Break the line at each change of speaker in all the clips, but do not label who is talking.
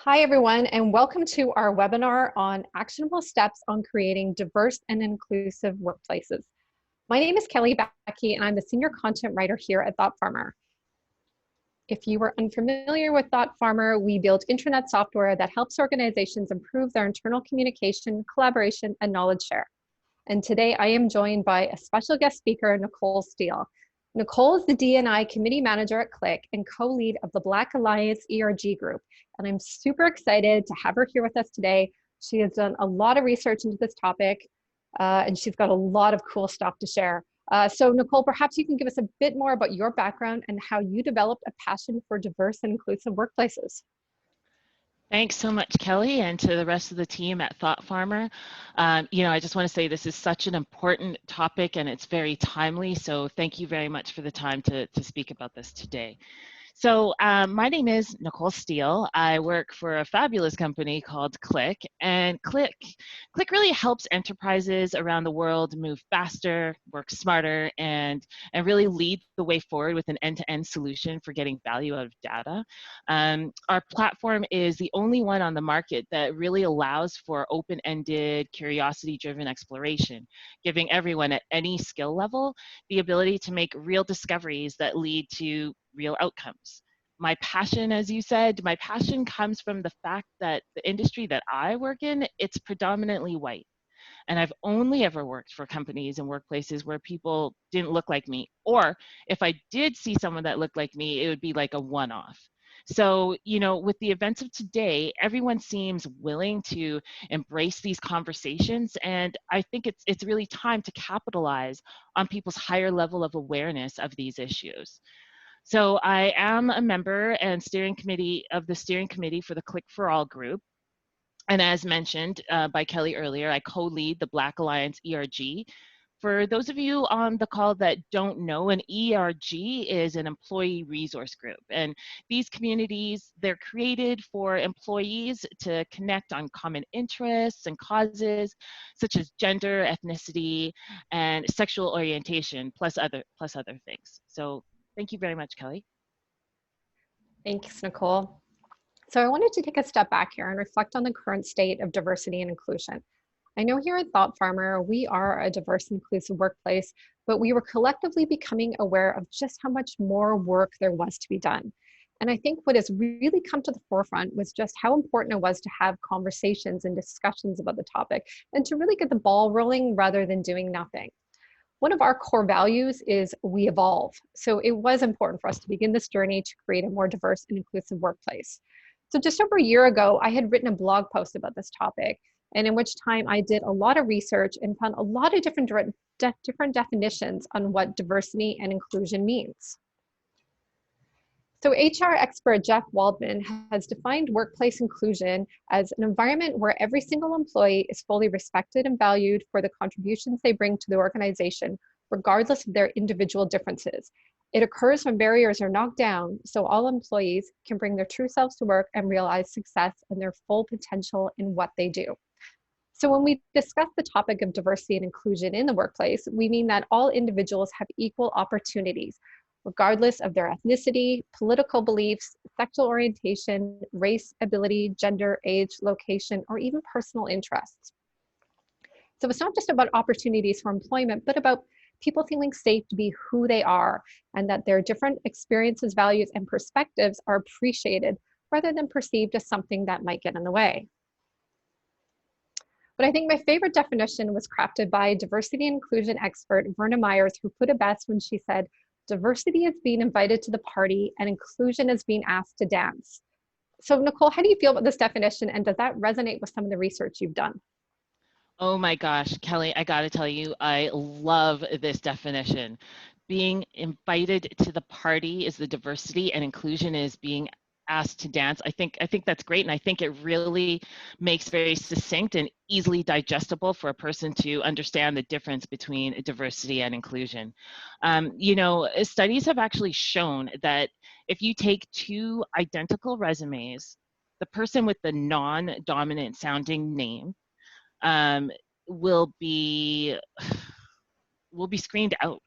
Hi, everyone, and welcome to our webinar on actionable steps on creating diverse and inclusive workplaces. My name is Kelly Batke, and I'm the senior content writer here at ThoughtFarmer. If you are unfamiliar with ThoughtFarmer, we build intranet software that helps organizations improve their internal communication, collaboration, and knowledge share. And today I am joined by a special guest speaker, Nicole Steele. Nicole is the D&I committee manager at Qlik and co-lead of the Black Alliance ERG group. And I'm super excited to have her here with us today. She has done a lot of research into this topic and she's got a lot of cool stuff to share. So Nicole, perhaps you can give us a bit more about your background and how you developed a passion for diverse and inclusive workplaces.
Thanks so much, Kelly, and to the rest of the team at ThoughtFarmer. I just want to say this is such an important topic and it's very timely, so thank you very much for the time to speak about this today. So my name is Nicole Steele. I work for a fabulous company called Qlik, and Qlik really helps enterprises around the world move faster, work smarter, and really lead the way forward with an end-to-end solution for getting value out of data. Our platform is the only one on the market that really allows for open-ended, curiosity-driven exploration, giving everyone at any skill level the ability to make real discoveries that lead to real outcomes. My passion, as you said, my passion comes from the fact that the industry that I work in, it's predominantly white. And I've only ever worked for companies and workplaces where people didn't look like me. Or if I did see someone that looked like me, it would be like a one-off. So, with the events of today, everyone seems willing to embrace these conversations. And I think it's really time to capitalize on people's higher level of awareness of these issues. So I am a member and steering committee of the steering committee for the Qlik for All group. And as mentioned by Kelly earlier, I co-lead the Black Alliance ERG. For those of you on the call that don't know, an ERG is an employee resource group. And these communities, they're created for employees to connect on common interests and causes, such as gender, ethnicity, and sexual orientation, plus other things. So thank you very much, Kelly.
Thanks, Nicole. So I wanted to take a step back here and reflect on the current state of diversity and inclusion. I know here at ThoughtFarmer, we are a diverse and inclusive workplace, but we were collectively becoming aware of just how much more work there was to be done. And I think what has really come to the forefront was just how important it was to have conversations and discussions about the topic and to really get the ball rolling rather than doing nothing. One of our core values is we evolve. So it was important for us to begin this journey to create a more diverse and inclusive workplace. So just over a year ago, I had written a blog post about this topic, and in which time I did a lot of research and found a lot of different definitions on what diversity and inclusion means. So HR expert Jeff Waldman has defined workplace inclusion as an environment where every single employee is fully respected and valued for the contributions they bring to the organization, regardless of their individual differences. It occurs when barriers are knocked down, so all employees can bring their true selves to work and realize success and their full potential in what they do. So when we discuss the topic of diversity and inclusion in the workplace, we mean that all individuals have equal opportunities, regardless of their ethnicity, political beliefs, sexual orientation, race, ability, gender, age, location, or even personal interests. So it's not just about opportunities for employment, but about people feeling safe to be who they are and that their different experiences, values, and perspectives are appreciated rather than perceived as something that might get in the way. But I think my favorite definition was crafted by diversity and inclusion expert Verna Myers, who put it best when she said, "Diversity is being invited to the party and inclusion is being asked to dance." So Nicole, how do you feel about this definition, and does that resonate with some of the research you've done?
Oh my gosh, Kelly, I gotta tell you, I love this definition. Being invited to the party is the diversity and inclusion is being asked to dance. I think that's great, and I think it really makes very succinct and easily digestible for a person to understand the difference between diversity and inclusion. Studies have actually shown that if you take two identical resumes, the person with the non-dominant sounding name will be screened out.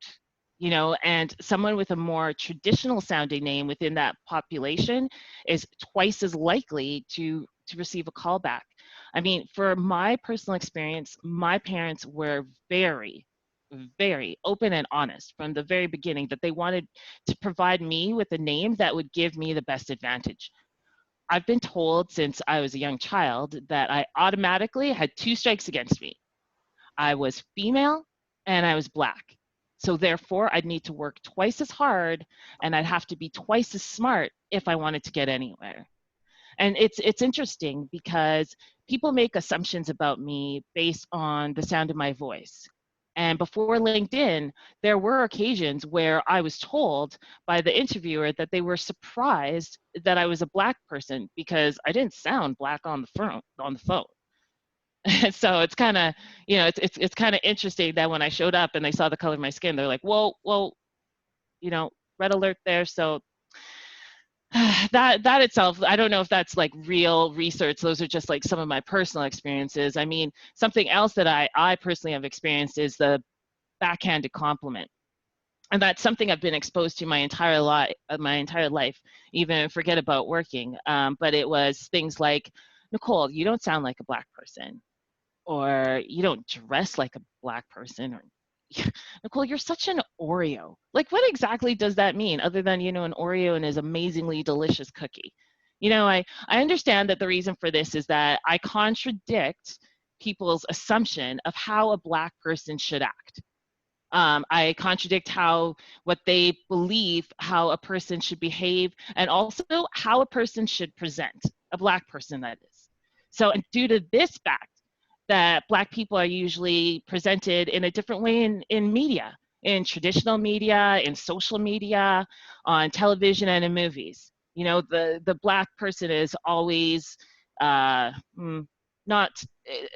you know, and someone with a more traditional sounding name within that population is twice as likely to receive a callback. I mean, for my personal experience, my parents were very, very open and honest from the very beginning that they wanted to provide me with a name that would give me the best advantage. I've been told since I was a young child that I automatically had two strikes against me. I was female and I was Black. So therefore, I'd need to work twice as hard and I'd have to be twice as smart if I wanted to get anywhere. And it's interesting because people make assumptions about me based on the sound of my voice. And before LinkedIn, there were occasions where I was told by the interviewer that they were surprised that I was a Black person because I didn't sound Black on the phone. So it's kind of, you know, it's kind of interesting that when I showed up and they saw the color of my skin, they're like, whoa, you know, red alert there. So that itself, I don't know if that's like real research. Those are just like some of my personal experiences. I mean, something else that I personally have experienced is the backhanded compliment. And that's something I've been exposed to my entire life, even forget about working. But it was things like, Nicole, you don't sound like a Black person, or you don't dress like a Black person, or Nicole, you're such an Oreo. Like, what exactly does that mean other than, you know, an Oreo and his amazingly delicious cookie? You know, I understand that the reason for this is that I contradict people's assumption of how a Black person should act. I contradict what they believe how a person should behave, and also how a person should present, a Black person, that is. So, and due to this fact, that Black people are usually presented in a different way in media, in traditional media, in social media, on television, and in movies. You know, the Black person is always uh, not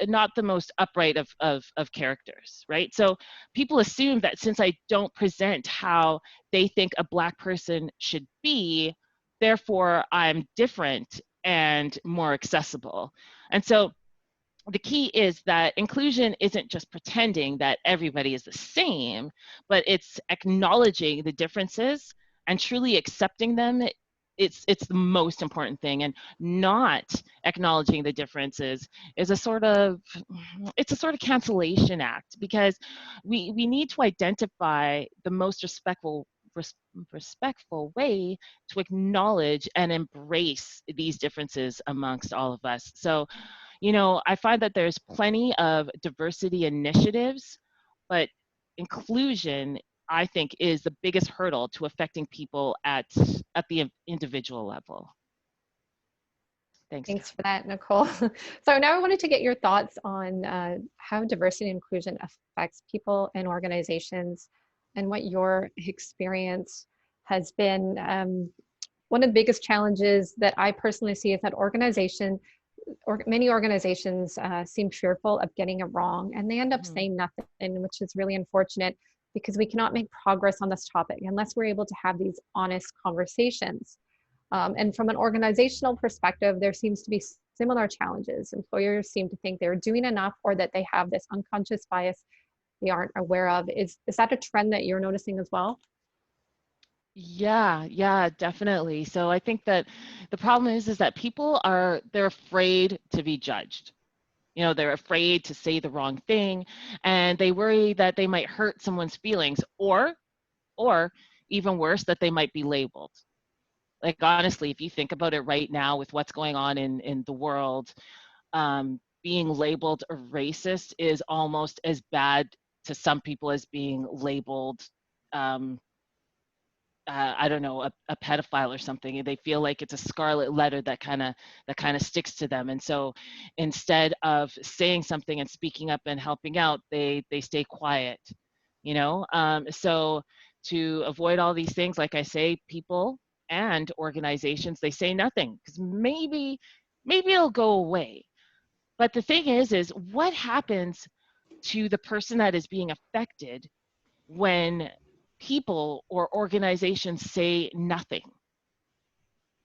not the most upright of characters, right? So people assume that since I don't present how they think a Black person should be, therefore I'm different and more accessible. And so the key is that inclusion isn't just pretending that everybody is the same, but it's acknowledging the differences and truly accepting them. It's the most important thing, and not acknowledging the differences is a sort of cancellation act, because we need to identify the most respectful way to acknowledge and embrace these differences amongst all of us. So, you know, I find that there's plenty of diversity initiatives, but inclusion, I think, is the biggest hurdle to affecting people at the individual level. Thanks,
Thanks
Kelly.
for that, Nicole. So now I wanted to get your thoughts on how diversity and inclusion affects people and organizations, and what your experience has been. One of the biggest challenges that I personally see is that many organizations seem fearful of getting it wrong, and they end up
Mhm.
saying nothing, which is really unfortunate, because we cannot make progress on this topic unless we're able to have these honest conversations. And from an organizational perspective, there seems to be similar challenges. Employers seem to think they're doing enough, or that they have this unconscious bias they aren't aware of. Is that a trend that you're noticing as well?
Yeah, definitely. So I think that the problem is that they're afraid to be judged. You know, they're afraid to say the wrong thing, and they worry that they might hurt someone's feelings, or even worse, that they might be labeled. Like, honestly, if you think about it right now with what's going on in the world, being labeled a racist is almost as bad to some people as being labeled, um, I don't know, a pedophile or something. They feel like it's a scarlet letter that kind of sticks to them. And so instead of saying something and speaking up and helping out, they stay quiet. You know, so to avoid all these things, like I say, people and organizations, they say nothing because maybe it'll go away. But the thing is what happens to the person that is being affected when people or organizations say nothing?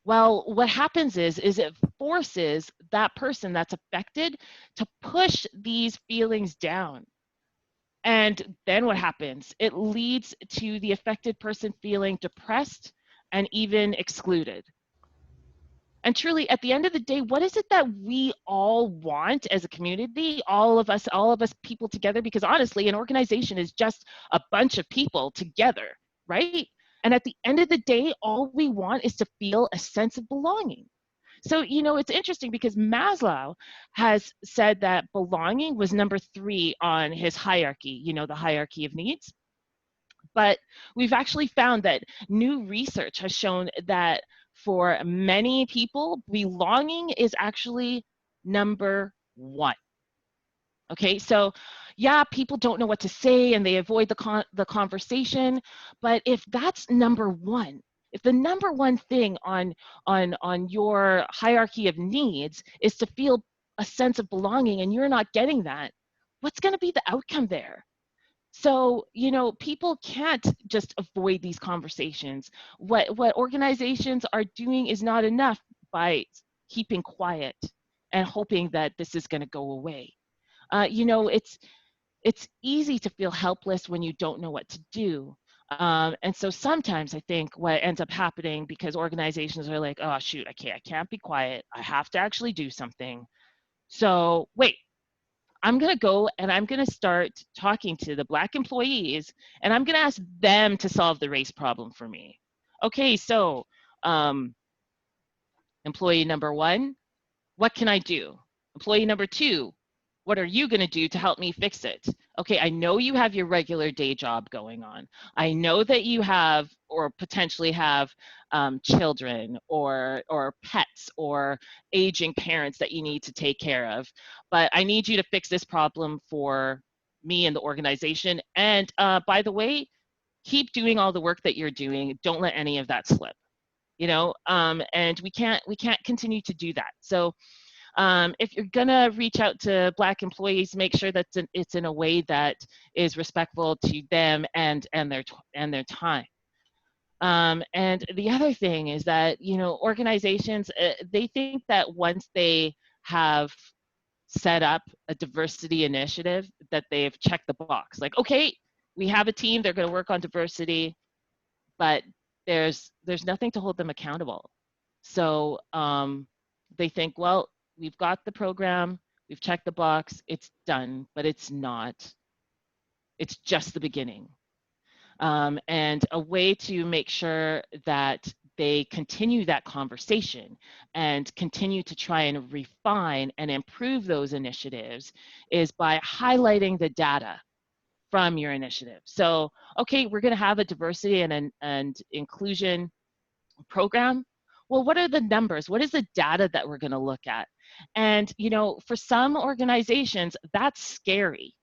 Well, what happens is it forces that person that's affected to push these feelings down. And then what happens? It leads to the affected person feeling depressed and even excluded. And truly, at the end of the day, what is it that we all want as a community, all of us people together? Because honestly, an organization is just a bunch of people together, right? And at the end of the day, all we want is to feel a sense of belonging. So, it's interesting because Maslow has said that belonging was number 3 on his hierarchy, the hierarchy of needs. But we've actually found that new research has shown that for many people, belonging is actually number 1. Okay, so yeah, people don't know what to say and they avoid the conversation. But if that's number 1, if the number 1 thing on your hierarchy of needs is to feel a sense of belonging and you're not getting that, what's going to be the outcome there? So, people can't just avoid these conversations. What organizations are doing is not enough by keeping quiet and hoping that this is going to go away. It's easy to feel helpless when you don't know what to do. And so sometimes I think what ends up happening, because organizations are like, oh shoot, I can't be quiet. I have to actually do something. So wait, I'm going to go and I'm going to start talking to the Black employees and I'm going to ask them to solve the race problem for me. Okay, so employee number 1, what can I do? Employee number 2, what are you going to do to help me fix it? Okay, I know you have your regular day job going on. I know that you have or potentially have children or pets or aging parents that you need to take care of, but I need you to fix this problem for me and the organization. And by the way, keep doing all the work that you're doing. Don't let any of that slip. And we can't continue to do that. So if you're gonna reach out to Black employees, make sure that it's in a way that is respectful to them and their time. And the other thing is that organizations, they think that once they have set up a diversity initiative that they've checked the box. Like, okay, we have a team, they're going to work on diversity, but there's nothing to hold them accountable. So they think, well, we've got the program, we've checked the box, it's done, but it's not. It's just the beginning. And a way to make sure that they continue that conversation and continue to try and refine and improve those initiatives is by highlighting the data from your initiative. So, okay, we're going to have a diversity and inclusion program. Well, what are the numbers? What is the data that we're going to look at? And, for some organizations, that's scary.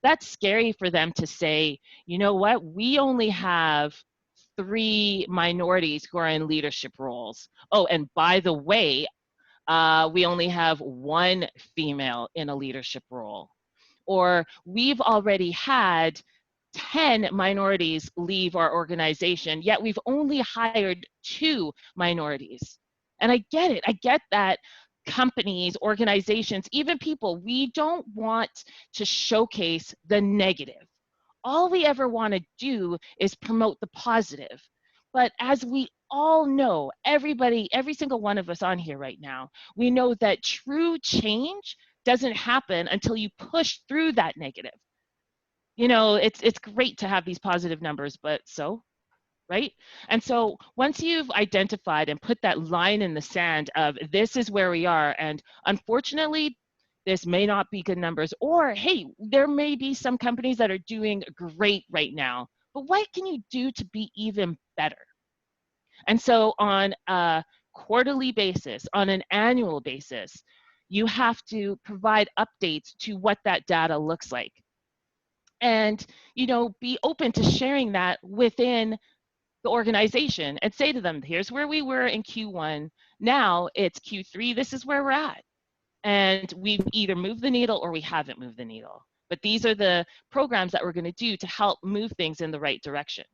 That's scary for them to say, you know what, we only have 3 minorities who are in leadership roles. Oh, and by the way, we only have 1 female in a leadership role. Or we've already had 10 minorities leave our organization, yet we've only hired 2 minorities. And I get it. I get that companies, organizations, even people, we don't want to showcase the negative. All we ever want to do is promote the positive. But as we all know, everybody, every single one of us on here right now, we know that true change doesn't happen until you push through that negative. It's great to have these positive numbers, but so, right? And so once you've identified and put that line in the sand of this is where we are, and unfortunately, this may not be good numbers, or hey, there may be some companies that are doing great right now, but what can you do to be even better? And so on a quarterly basis, on an annual basis, you have to provide updates to what that data looks like. And, be open to sharing that within the organization and say to them, here's where we were in Q1. Now it's Q3. This is where we're at. And we've either moved the needle or we haven't moved the needle. But these are the programs that we're going to do to help move things in the right direction.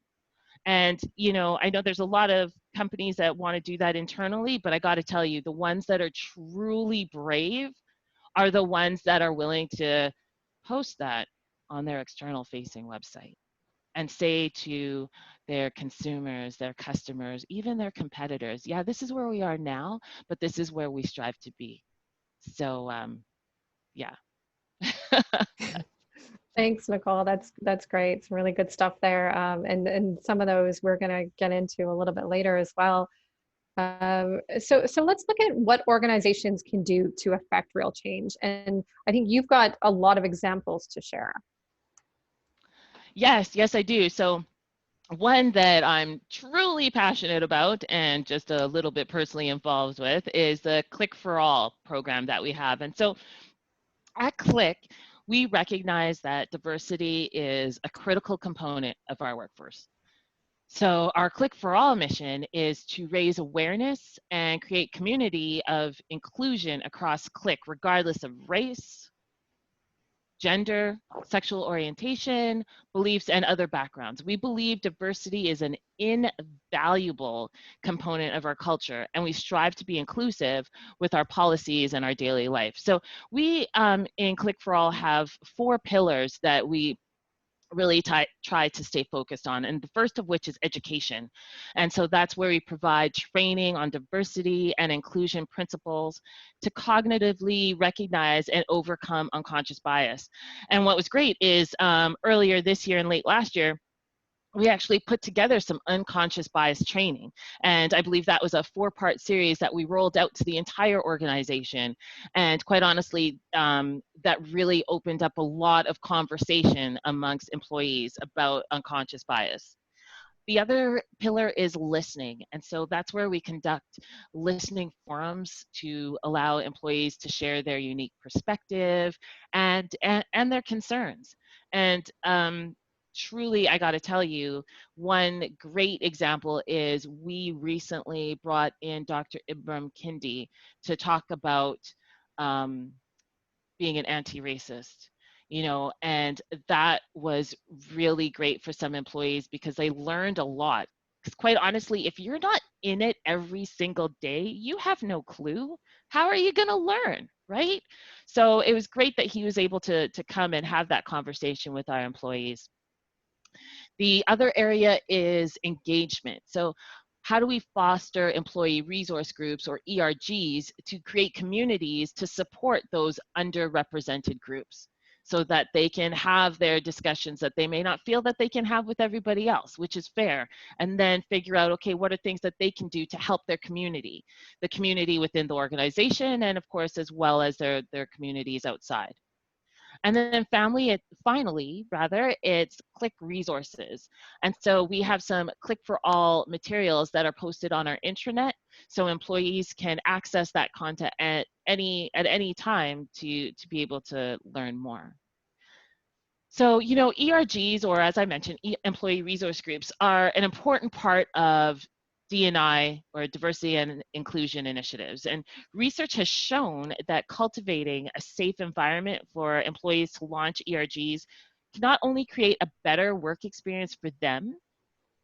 And, I know there's a lot of companies that want to do that internally, but I got to tell you, the ones that are truly brave are the ones that are willing to post that on their external facing website and say to their consumers, their customers, even their competitors, yeah, this is where we are now, but this is where we strive to be. So yeah.
Thanks, Nicole. That's great. Some really good stuff there. And some of those we're going to get into a little bit later as well. So let's look at what organizations can do to affect real change. And I think you've got a lot of examples to share.
Yes, I do. So one that I'm truly passionate about and just a little bit personally involved with is the Qlik for All program that we have. And so at Qlik, we recognize that diversity is a critical component of our workforce. So our Qlik for All mission is to raise awareness and create community of inclusion across Qlik, regardless of race, gender, sexual orientation, beliefs, and other backgrounds. We believe diversity is an invaluable component of our culture, and we strive to be inclusive with our policies and our daily life. So we in Qlik for All have 4 pillars that we really try to stay focused on, and the first of which is education. And so that's where we provide training on diversity and inclusion principles to cognitively recognize and overcome unconscious bias. And what was great is earlier this year and late last year, we actually put together some unconscious bias training. And I believe that was a 4-part series that we rolled out to the entire organization. And quite honestly, that really opened up a lot of conversation amongst employees about unconscious bias. The other pillar is listening. And so that's where we conduct listening forums to allow employees to share their unique perspective and their concerns. And truly, I got to tell you, one great example is we recently brought in Dr. Ibram Kendi to talk about being an anti-racist, and that was really great for some employees because they learned a lot. Because quite honestly, if you're not in it every single day, you have no clue. How are you going to learn, right? So it was great that he was able to come and have that conversation with our employees. The other area is engagement. So how do we foster employee resource groups, or ERGs, to create communities to support those underrepresented groups so that they can have their discussions that they may not feel that they can have with everybody else, which is fair, and then figure out, okay, what are things that they can do to help their community, the community within the organization, and of course, as well as their communities outside. And then finally, it's Qlik resources. And so we have some Qlik for All materials that are posted on our intranet, so employees can access that content at any time to be able to learn more. So, ERGs, or as I mentioned, employee resource groups, are an important part of D&I, or diversity and inclusion initiatives. And research has shown that cultivating a safe environment for employees to launch ERGs can not only create a better work experience for them,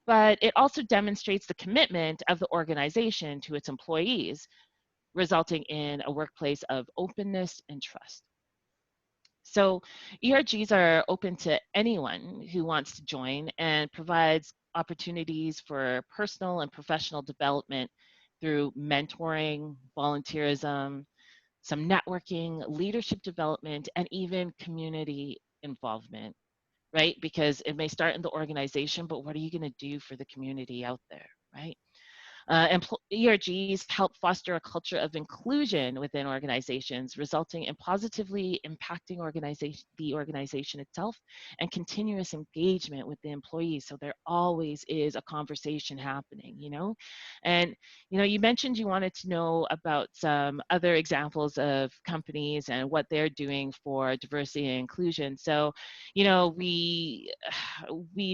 but it also demonstrates the commitment of the organization to its employees, resulting in a workplace of openness and trust. So ERGs are open to anyone who wants to join and provides opportunities for personal and professional development through mentoring, volunteerism, some networking, leadership development, and even community involvement, right? Because it may start in the organization, but what are you going to do for the community out there, right? ERGs help foster a culture of inclusion within organizations, resulting in positively impacting the organization itself and continuous engagement with the employees. So there always is a conversation happening, And, you mentioned you wanted to know about some other examples of companies and what they're doing for diversity and inclusion. So, we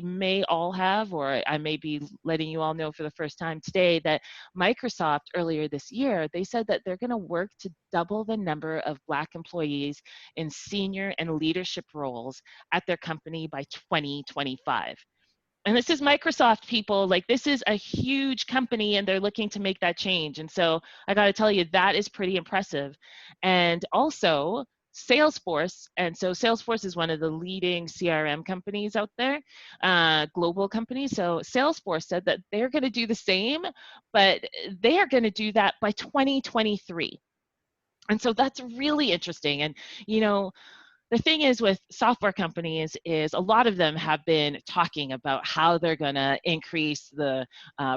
may all have, or I may be letting you all know for the first time today, that Microsoft earlier this year, they said that they're going to work to double the number of Black employees in senior and leadership roles at their company by 2025. And this is Microsoft, people. Like, this is a huge company and they're looking to make that change. And so I got to tell you, that is pretty impressive. And also, Salesforce, and so Salesforce is one of the leading CRM companies out there, global companies. So Salesforce said that they're going to do the same, but they are going to do that by 2023. And so that's really interesting. And, you know, the thing is with software companies is a lot of them have been talking about how they're going to increase the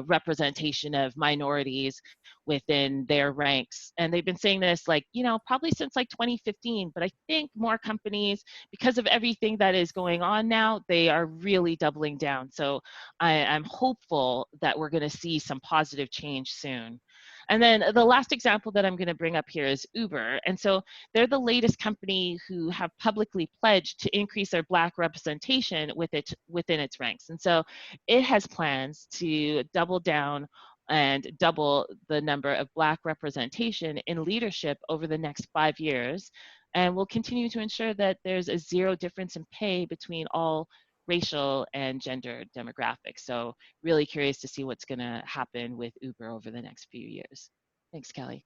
representation of minorities within their ranks. And they've been saying this like, you know, probably since like 2015, but I think more companies, because of everything that is going on now, they are really doubling down. So I'm hopeful that we're going to see some positive change soon. And then the last example that I'm going to bring up here is Uber. And so they're the latest company who have publicly pledged to increase their Black representation within its ranks. And so it has plans to double down and double the number of Black representation in leadership over the next 5 years, and will continue to ensure that there's a zero difference in pay between all racial and gender demographics. So really curious to see what's going to happen with Uber over the next few years. Thanks, Kelly.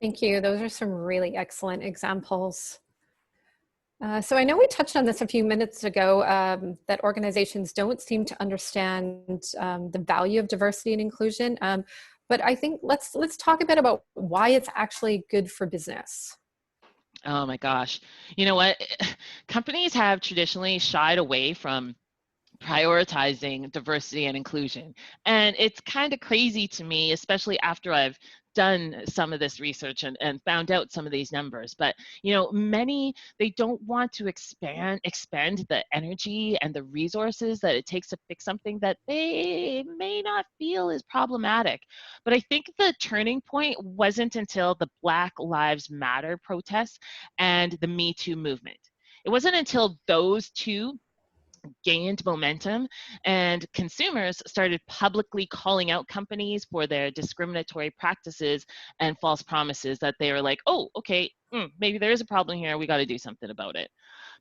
Thank you. Those are some really excellent examples. So I know we touched on this a few minutes ago, that organizations don't seem to understand the value of diversity and inclusion. But I think let's talk a bit about why it's actually good for business.
Oh my gosh. You know what? Companies have traditionally shied away from prioritizing diversity and inclusion. And it's kind of crazy to me, especially after I've done some of this research and found out some of these numbers. But you know, many, they don't want to expend the energy and the resources that it takes to fix something that they may not feel is problematic. But I think the turning point wasn't until the Black Lives Matter protests and the Me Too movement. It wasn't until those two gained momentum and consumers started publicly calling out companies for their discriminatory practices and false promises that they were like, oh, okay, maybe there is a problem here. We got to do something about it.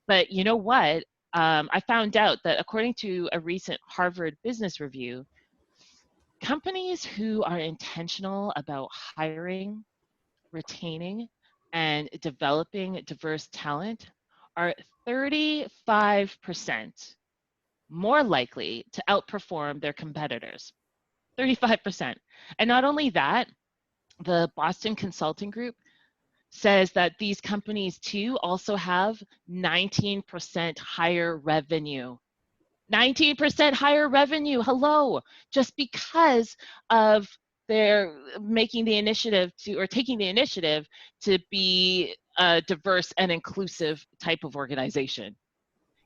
But you know what? I found out that according to a recent Harvard Business Review, companies who are intentional about hiring, retaining, and developing diverse talent are 35% more likely to outperform their competitors, 35%. And not only that, the Boston Consulting Group says that these companies too also have 19% higher revenue. 19% higher revenue, hello, just because of their making the initiative to, or taking the initiative to be a diverse and inclusive type of organization.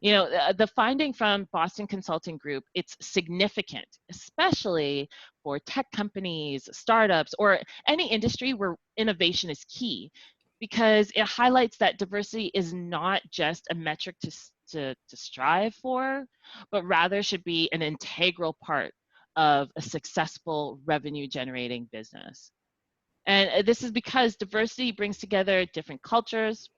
You know, the finding from Boston Consulting Group, it's significant, especially for tech companies, startups, or any industry where innovation is key, because it highlights that diversity is not just a metric to strive for, but rather should be an integral part of a successful revenue generating business. And this is because diversity brings together different cultures,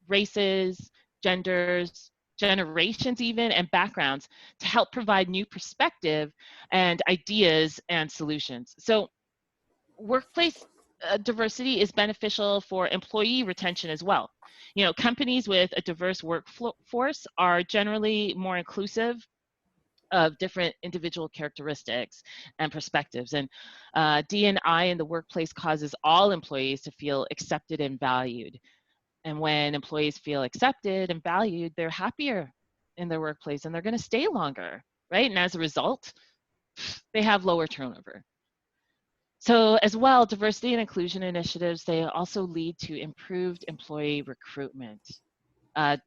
races, genders, generations even, and backgrounds to help provide new perspective and ideas and solutions. So workplace diversity is beneficial for employee retention as well. You know, companies with a diverse workforce are generally more inclusive of different individual characteristics and perspectives. And D&I in the workplace causes all employees to feel accepted and valued. And when employees feel accepted and valued, they're happier in their workplace and they're going to stay longer, right? And as a result, they have lower turnover. So as well, diversity and inclusion initiatives, they also lead to improved employee recruitment.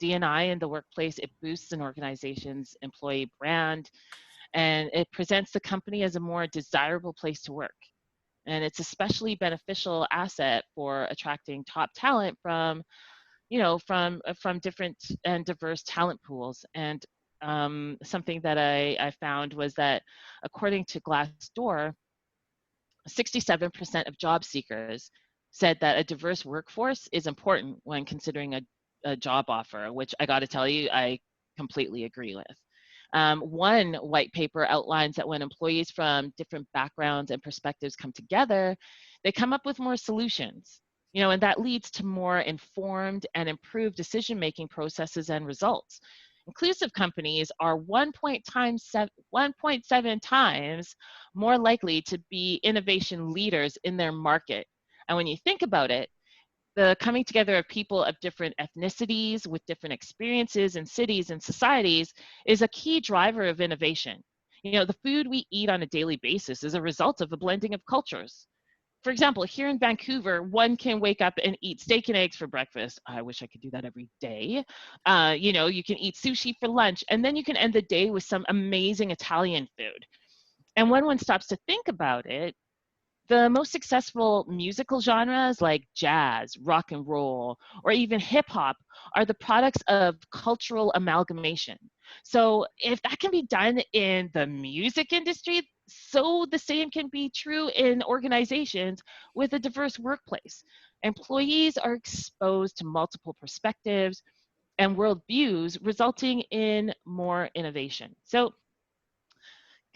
D&I in the workplace, it boosts an organization's employee brand and it presents the company as a more desirable place to work. And it's especially beneficial asset for attracting top talent from, you know, from different and diverse talent pools. And something that I found was that according to Glassdoor, 67% of job seekers said that a diverse workforce is important when considering a job offer, which I got to tell you, I completely agree with. One white paper outlines that when employees from different backgrounds and perspectives come together, they come up with more solutions. And that leads to more informed and improved decision-making processes and results. Inclusive companies are 1.7 times more likely to be innovation leaders in their market. And when you think about it, the coming together of people of different ethnicities with different experiences in cities and societies is a key driver of innovation. The food we eat on a daily basis is a result of a blending of cultures. For example, here in Vancouver, one can wake up and eat steak and eggs for breakfast. I wish I could do that every day. You can eat sushi for lunch, and then you can end the day with some amazing Italian food. And when one stops to think about it, the most successful musical genres like jazz, rock and roll, or even hip hop are the products of cultural amalgamation. So if that can be done in the music industry, so the same can be true in organizations with a diverse workplace. Employees are exposed to multiple perspectives and worldviews, resulting in more innovation. So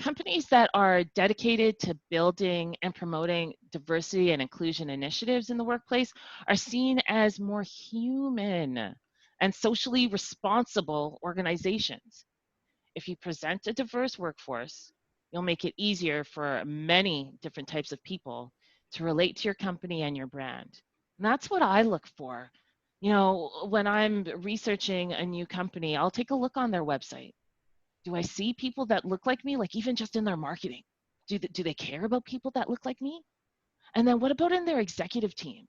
companies that are dedicated to building and promoting diversity and inclusion initiatives in the workplace are seen as more human and socially responsible organizations. If you present a diverse workforce, you'll make it easier for many different types of people to relate to your company and your brand. And that's what I look for. When I'm researching a new company, I'll take a look on their website. Do I see people that look like me, like even just in their marketing? Do they care about people that look like me? And then what about in their executive team?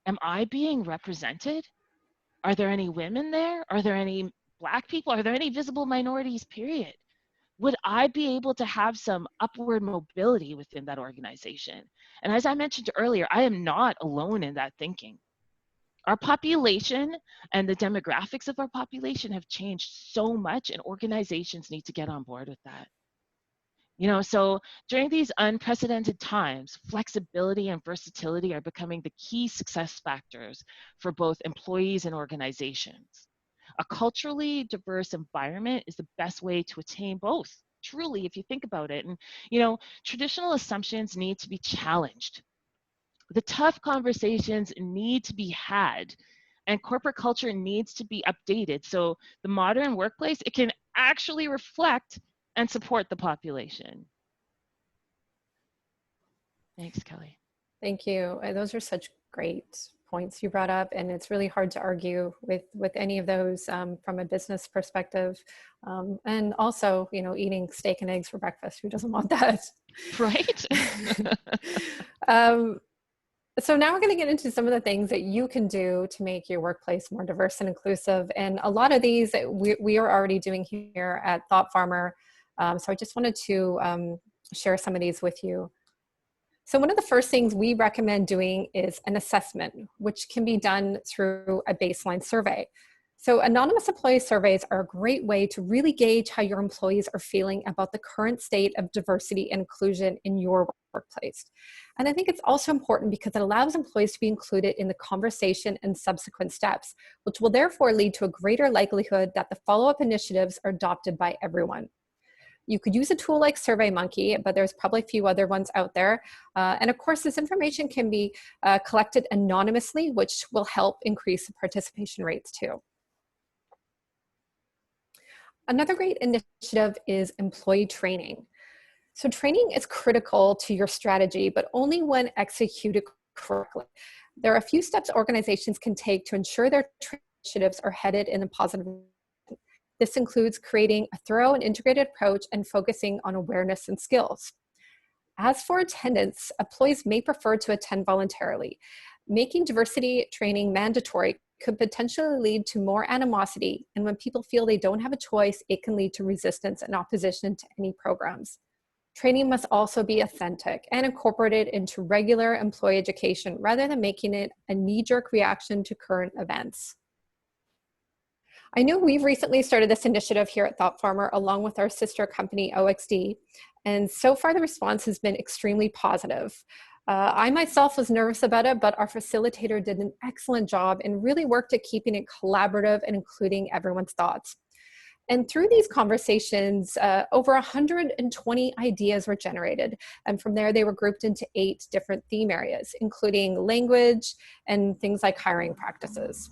Am I being represented? Are there any women there? Are there any Black people? Are there any visible minorities, period? Would I be able to have some upward mobility within that organization? And as I mentioned earlier, I am not alone in that thinking. Our population and the demographics of our population have changed so much, and organizations need to get on board with that. So during these unprecedented times, flexibility and versatility are becoming the key success factors for both employees and organizations. A culturally diverse environment is the best way to attain both, truly, if you think about it. And, traditional assumptions need to be challenged. The tough conversations need to be had, and corporate culture needs to be updated so the modern workplace, it can actually reflect and support the population. Thanks, Kelly.
Thank you. Those are such great points you brought up, and it's really hard to argue with any of those from a business perspective. And also, eating steak and eggs for breakfast. Who doesn't want that?
Right?
So now we're going to get into some of the things that you can do to make your workplace more diverse and inclusive. And a lot of these we are already doing here at ThoughtFarmer. So I just wanted to share some of these with you. So one of the first things we recommend doing is an assessment, which can be done through a baseline survey. So anonymous employee surveys are a great way to really gauge how your employees are feeling about the current state of diversity and inclusion in your workplace. And I think it's also important because it allows employees to be included in the conversation and subsequent steps, which will therefore lead to a greater likelihood that the follow-up initiatives are adopted by everyone. You could use a tool like SurveyMonkey, but there's probably a few other ones out there. And of course, this information can be collected anonymously, which will help increase the participation rates too. Another great initiative is employee training. So training is critical to your strategy, but only when executed correctly. There are a few steps organizations can take to ensure their training initiatives are headed in a positive direction. This includes creating a thorough and integrated approach and focusing on awareness and skills. As for attendance, employees may prefer to attend voluntarily. Making diversity training mandatory could potentially lead to more animosity, and when people feel they don't have a choice, it can lead to resistance and opposition to any programs. Training must also be authentic and incorporated into regular employee education rather than making it a knee-jerk reaction to current events. I know we've recently started this initiative here at ThoughtFarmer along with our sister company OXD, and so far the response has been extremely positive. I myself was nervous about it, but our facilitator did an excellent job and really worked at keeping it collaborative and including everyone's thoughts. And through these conversations, over 120 ideas were generated. And from there, they were grouped into 8 different theme areas, including language and things like hiring practices.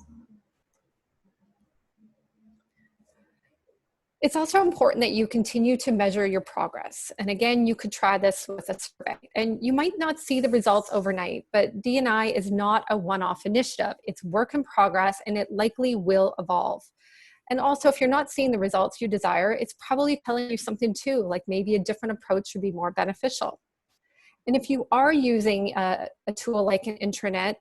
It's also important that you continue to measure your progress. And again, you could try this with a survey. And you might not see the results overnight, but D&I is not a one-off initiative. It's work in progress, and it likely will evolve. And also, if you're not seeing the results you desire, it's probably telling you something too, like maybe a different approach would be more beneficial. And if you are using a tool like an intranet,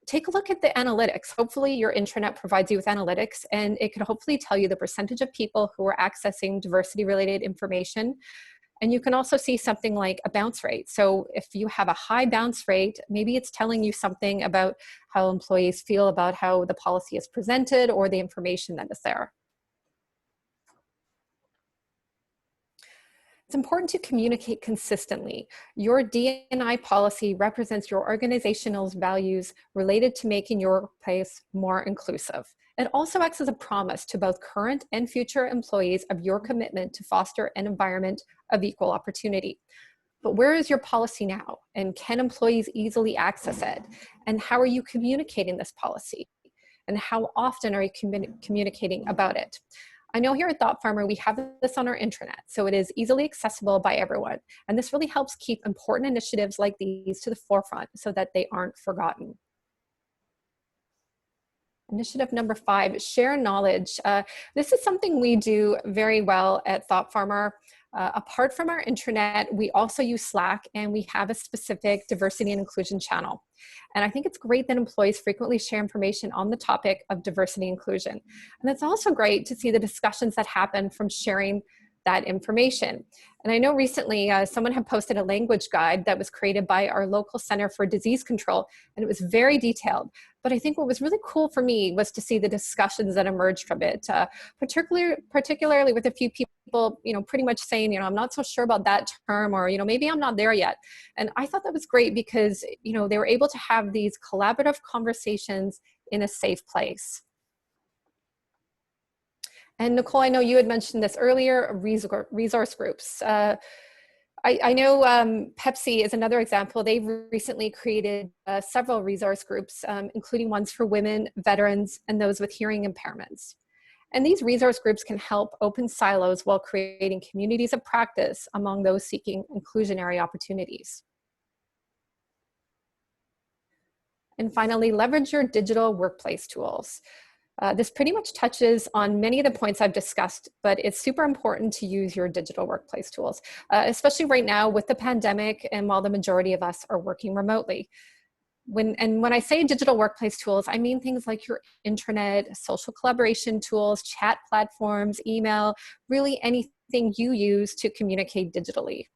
take a look at the analytics. Hopefully your intranet provides you with analytics, and it could hopefully tell you the percentage of people who are accessing diversity-related information. And you can also see something like a bounce rate. So if you have a high bounce rate, maybe it's telling you something about how employees feel about how the policy is presented or the information that is there. It's important to communicate consistently. Your D&I policy represents your organization's values related to making your workplace more inclusive. It also acts as a promise to both current and future employees of your commitment to foster an environment of equal opportunity. But where is your policy now? And can employees easily access it? And how are you communicating this policy? And how often are you communicating about it? I know here at ThoughtFarmer, we have this on our intranet, so it is easily accessible by everyone. And this really helps keep important initiatives like these to the forefront so that they aren't forgotten. Initiative number 5, share knowledge. This is something we do very well at ThoughtFarmer. Apart from our intranet, we also use Slack, and we have a specific diversity and inclusion channel. And I think it's great that employees frequently share information on the topic of diversity and inclusion. And it's also great to see the discussions that happen from sharing that information. And I know recently someone had posted a language guide that was created by our local Center for Disease Control, and it was very detailed. But I think what was really cool for me was to see the discussions that emerged from it, particularly with a few people, pretty much saying, I'm not so sure about that term, or, maybe I'm not there yet. And I thought that was great because, they were able to have these collaborative conversations in a safe place. And Nicole, I know you had mentioned this earlier, resource groups. I know Pepsi is another example. They've recently created several resource groups, including ones for women, veterans, and those with hearing impairments. And these resource groups can help open silos while creating communities of practice among those seeking inclusionary opportunities. And finally, leverage your digital workplace tools. This pretty much touches on many of the points I've discussed, but it's super important to use your digital workplace tools, especially right now with the pandemic and while the majority of us are working remotely. When I say digital workplace tools, I mean things like your intranet, social collaboration tools, chat platforms, email, really anything you use to communicate digitally.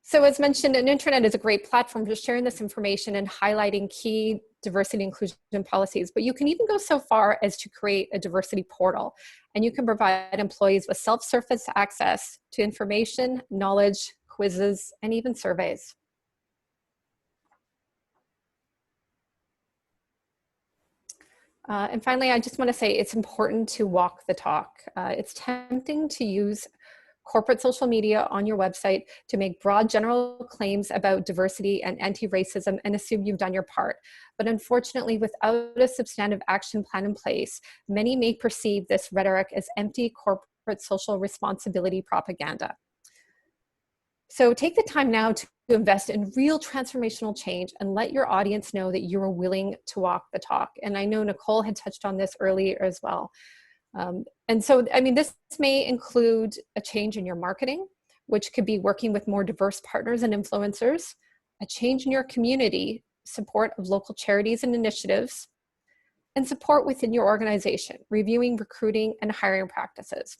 So as mentioned, an intranet is a great platform for sharing this information and highlighting key diversity and inclusion policies, but you can even go so far as to create a diversity portal, and you can provide employees with self-service access to information, knowledge, quizzes, and even surveys. And finally, I just want to say it's important to walk the talk. It's tempting to use corporate social media on your website to make broad general claims about diversity and anti-racism and assume you've done your part. But unfortunately, without a substantive action plan in place, many may perceive this rhetoric as empty corporate social responsibility propaganda. So take the time now to invest in real transformational change and let your audience know that you are willing to walk the talk. And I know Nicole had touched on this earlier as well. And so, this may include a change in your marketing, which could be working with more diverse partners and influencers, a change in your community, support of local charities and initiatives, and support within your organization, reviewing recruiting and hiring practices.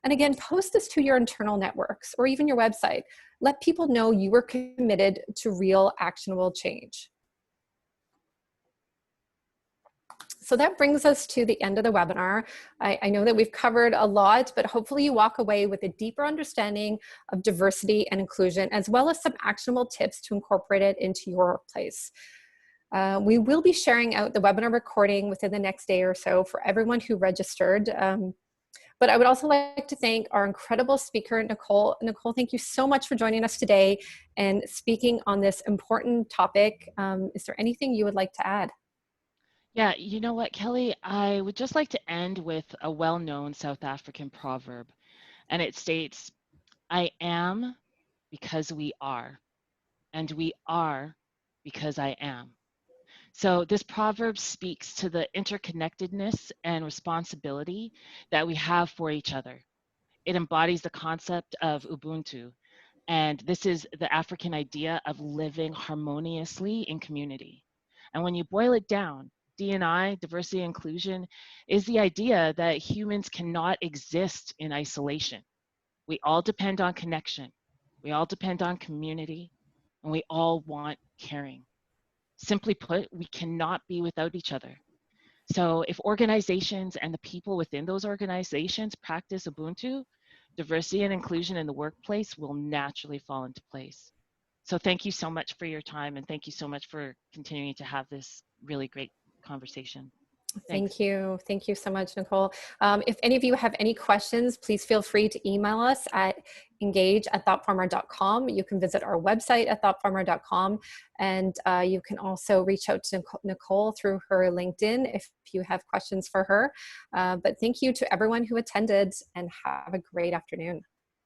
And again, post this to your internal networks or even your website. Let people know you are committed to real actionable change. So that brings us to the end of the webinar. I know that we've covered a lot, but hopefully you walk away with a deeper understanding of diversity and inclusion, as well as some actionable tips to incorporate it into your workplace. We will be sharing out the webinar recording within the next day or so for everyone who registered. But I would also like to thank our incredible speaker, Nicole. Nicole, thank you so much for joining us today and speaking on this important topic. Is there anything you would like to add?
Yeah, you know what, Kelly? I would just like to end with a well-known South African proverb, and it states, I am because we are, and we are because I am. So this proverb speaks to the interconnectedness and responsibility that we have for each other. It embodies the concept of Ubuntu, and this is the African idea of living harmoniously in community. And when you boil it down, D&I, diversity and inclusion, is the idea that humans cannot exist in isolation. We all depend on connection. We all depend on community, and we all want caring. Simply put, we cannot be without each other. So if organizations and the people within those organizations practice Ubuntu, diversity and inclusion in the workplace will naturally fall into place. So thank you so much for your time, and thank you so much for continuing to have this really great conversation. Thanks.
Thank you. Thank you so much, Nicole. If any of you have any questions, please feel free to email us at engage@thoughtfarmer.com. You can visit our website at thoughtfarmer.com, and you can also reach out to Nicole through her LinkedIn if you have questions for her. But thank you to everyone who attended, and have a great afternoon.